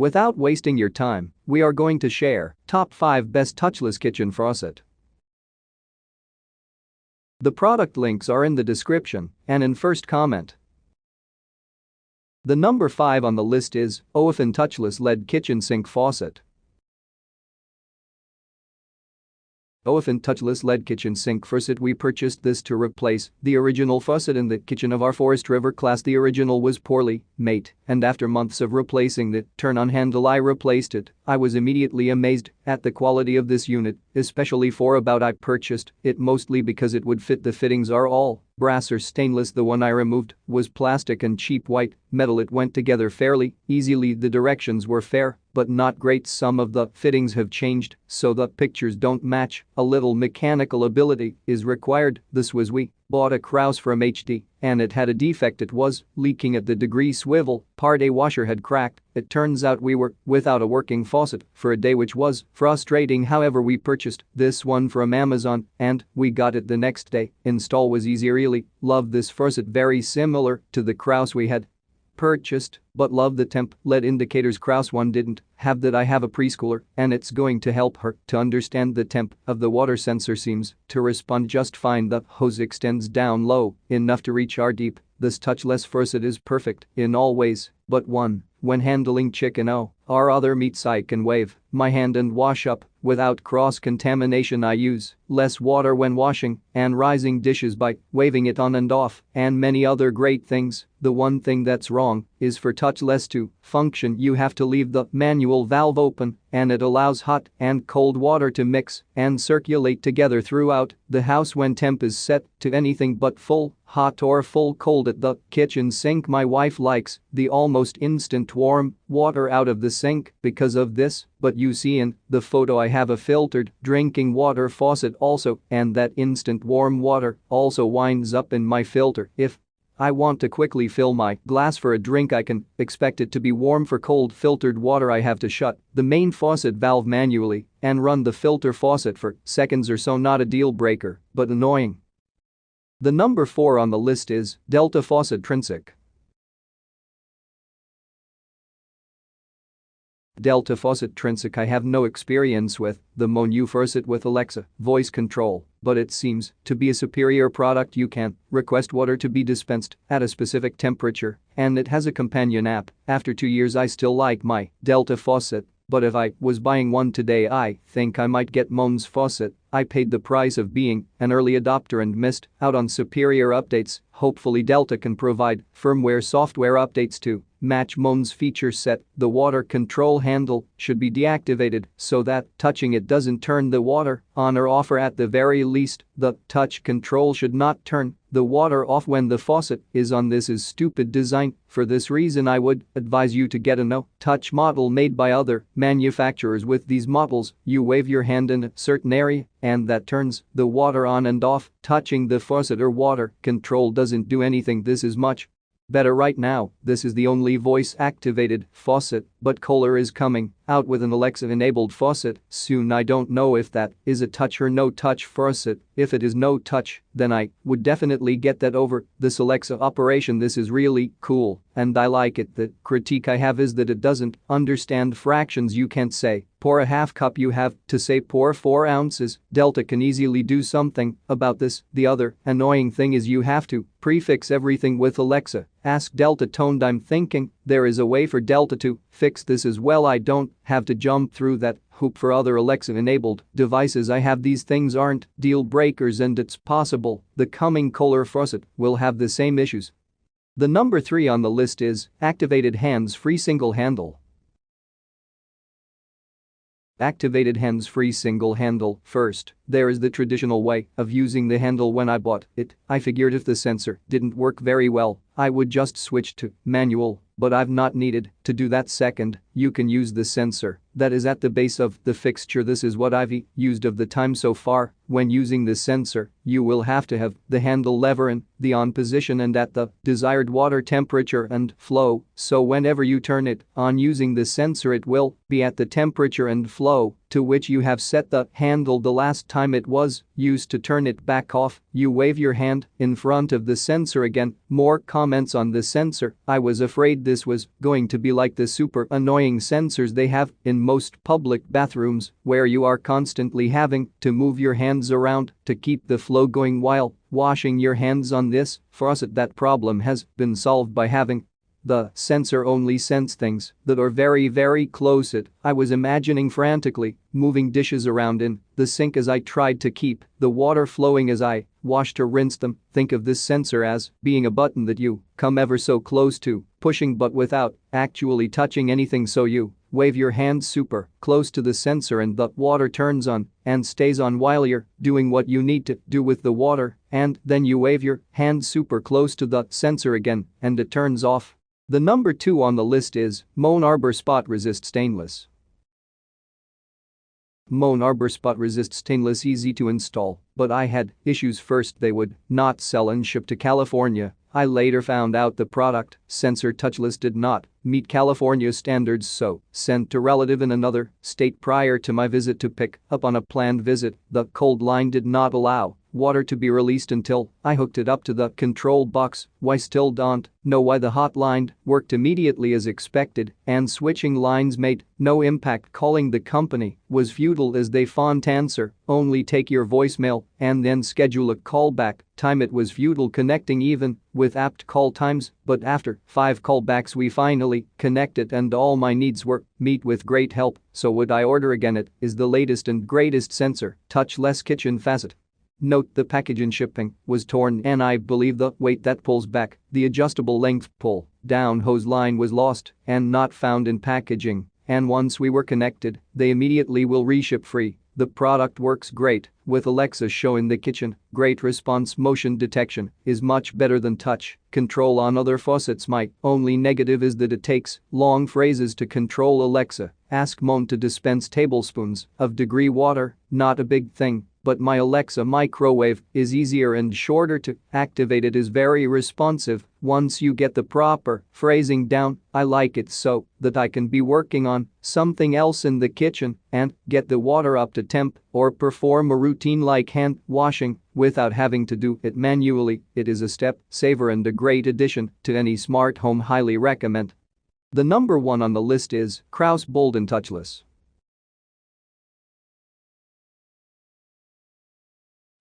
Without wasting your time, we are going to share top 5 best touchless kitchen faucet. The product links are in the description and in first comment. The number 5 on the list is Ofen Touchless LED Kitchen Sink Faucet. Ofen Touchless LED Kitchen Sink Faucet. We purchased this to replace the original faucet in the kitchen of our Forest River class. The original was poorly made, and after months of replacing the turn-on handle I replaced it. I was immediately amazed at the quality of this unit, especially for about I purchased it mostly because it would fit. The fittings are all brass or stainless. The one I removed was plastic and cheap white metal. It went together fairly easily. The directions were fair but not great. Some of the fittings have changed so the pictures don't match. A little mechanical ability is required. This was we bought a Kraus from HD and it had a defect. It was leaking at the degree swivel part. A washer had cracked. It turns out we were without a working faucet for a day, which was frustrating. However, we purchased this one from Amazon and we got it the next day. Install was easy. Really loved this faucet, very similar to the Kraus we had purchased, but love the temp LED indicators. Kraus one didn't have that. I have a preschooler and it's going to help her to understand the temp of the water sensor. Seems to respond just fine. The hose extends down low enough to reach our deep. This touchless faucet is perfect in all ways but one. When handling chicken or other meats, I can wave my hand and wash up without cross-contamination. I use less water when washing and rising dishes by waving it on and off, and many other great things. The one thing that's wrong is for touchless to function you have to leave the manual valve open, and it allows hot and cold water to mix and circulate together throughout the house when temp is set to anything but full hot or full cold at the kitchen sink. My wife likes the almost instant warm water out of the sink because of this, but you see in the photo I have a filtered drinking water faucet also, and that instant warm water also winds up in my filter. If I want to quickly fill my glass for a drink, I can expect it to be warm. For cold filtered water, I have to shut the main faucet valve manually and run the filter faucet for seconds or so. Not a deal breaker, but annoying. The number 4 on the list is Delta Faucet Trinsic. Delta Faucet Trinsic. I have no experience with the Monu faucet with Alexa voice control, but it seems to be a superior product. You can request water to be dispensed at a specific temperature, and it has a companion app. After 2 years I still like my Delta faucet, but if I was buying one today I think I might get Monu's faucet. I paid the price of being an early adopter and missed out on superior updates. Hopefully Delta can provide firmware software updates to match Monu's feature set. The water control handle should be deactivated so that touching it doesn't turn the water on or off, or at the very least, the touch control should not turn the water off when the faucet is on. This is stupid design. For this reason I would advise you to get a no-touch model made by other manufacturers. With these models, you wave your hand in a certain area and that turns the water on and off. Touching the faucet or water control doesn't do anything. This is much better right now. This is the only voice-activated faucet, but Kohler is coming out with an Alexa-enabled faucet soon. I don't know if that is a touch or no-touch faucet. If it is no-touch, then I would definitely get that over this Alexa operation. This is really cool and I like it. The critique I have is that it doesn't understand fractions. You can't say pour a half cup, you have to say pour 4 ounces. Delta can easily do something about this. The other annoying thing is you have to prefix everything with Alexa. Ask Delta toned. I'm thinking there is a way for Delta to fix this as well. I don't have to jump through that hoop for other Alexa-enabled devices I have. These things aren't deal breakers and it's possible the coming Kohler faucet will have the same issues. The number 3 on the list is Activated Hands-Free Single Handle. Activated hands-free single handle. First, there is the traditional way of using the handle. When I bought it, I figured if the sensor didn't work very well, I would just switch to manual, but I've not needed to do that. Second, you can use the sensor that is at the base of the fixture. This is what I've used of the time so far. When using the sensor, you will have to have the handle lever in the on position and at the desired water temperature and flow, so whenever you turn it on using the sensor it will be at the temperature and flow to which you have set the handle the last time it was used. To turn it back off, you wave your hand in front of the sensor again. More comments on the sensor. I was afraid this was going to be like the super annoying sensors they have in most public bathrooms where you are constantly having to move your hands around to keep the flow going while washing your hands. On this faucet, that problem has been solved by having the sensor only sense things that are very close. I was imagining frantically moving dishes around in the sink as I tried to keep the water flowing as I washed or rinsed them. Think of this sensor as being a button that you come ever so close to pushing but without actually touching anything, so you wave your hands super close to the sensor and the water turns on and stays on while you're doing what you need to do with the water, and then you wave your hands super close to the sensor again and it turns off. The number 2 on the list is Moan Arbor Spot Resist Stainless. Moan Arbor Spot Resist Stainless, easy to install, but I had issues. First, they would not sell and ship to California. I later found out the product, sensor Touchless, did not meet California standards, so sent to relative in another state prior to my visit to pick up on a planned visit. The cold line did not allow water to be released until I hooked it up to the control box. Why still don't know why the hot line worked immediately as expected and switching lines made no impact. Calling the company was futile as they font answer only take your voicemail and then schedule a callback time. It was futile connecting even with apt call times, but after 5 callbacks we finally connected and all my needs were met with great help. So would I order again? It is the latest and greatest sensor touchless kitchen faucet. Note the package and shipping was torn and I believe the weight that pulls back the adjustable length pull down hose line was lost and not found in packaging, and once we were connected they immediately will reship free. The product works great with Alexa show in the kitchen. Great response. Motion detection is much better than touch control on other faucets. My only negative is that it takes long phrases to control Alexa. Ask Moan to dispense tablespoons of degree water, not a big thing. But my Alexa microwave is easier and shorter to activate. It is very responsive once you get the proper phrasing down. I like it so that I can be working on something else in the kitchen and get the water up to temp or perform a routine like hand washing without having to do it manually. It is a step saver and a great addition to any smart home. Highly recommend. The number 1 on the list is Kraus Bold and Touchless.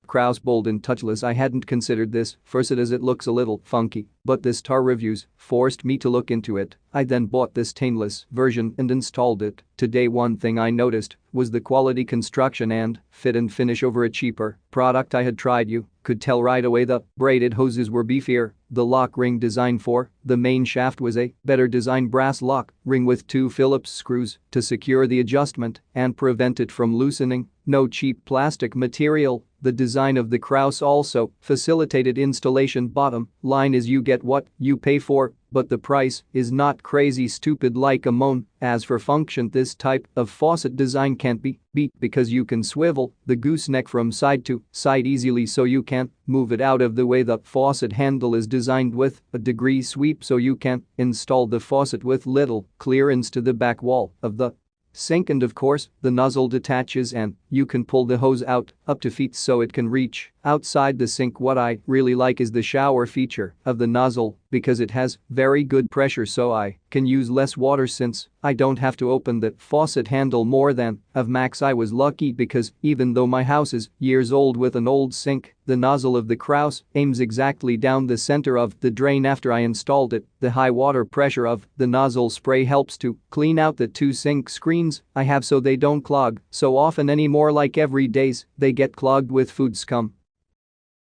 Kraus Bold and Touchless. I hadn't considered this faucet as it looks a little funky, but the star reviews forced me to look into it. I then bought this stainless version and installed it. Today, one thing I noticed was the quality, construction and fit and finish over a cheaper product I had tried. You could tell right away the braided hoses were beefier. The lock ring design for the main shaft was a better design brass lock ring with 2 Phillips screws to secure the adjustment and prevent it from loosening. No cheap plastic material. The design of the Kraus also facilitated installation. Bottom line is you get what you pay for, but the price is not crazy stupid like a Moan. As for function, this type of faucet design can't be beat because you can swivel the gooseneck from side to side easily, so you can't move it out of the way. The faucet handle is designed with a degree sweep, so you can install the faucet with little clearance to the back wall of the sink, and of course the nozzle detaches and you can pull the hose out up to feet so it can reach outside the sink. What I really like is the shower feature of the nozzle because it has very good pressure, so I can use less water since I don't have to open the faucet handle more than of max. I was lucky because even though my house is years old with an old sink, the nozzle of the Kraus aims exactly down the center of the drain. After I installed it, the high water pressure of the nozzle spray helps to clean out the 2 sink screens I have so they don't clog so often anymore. Like every days they get clogged with food scum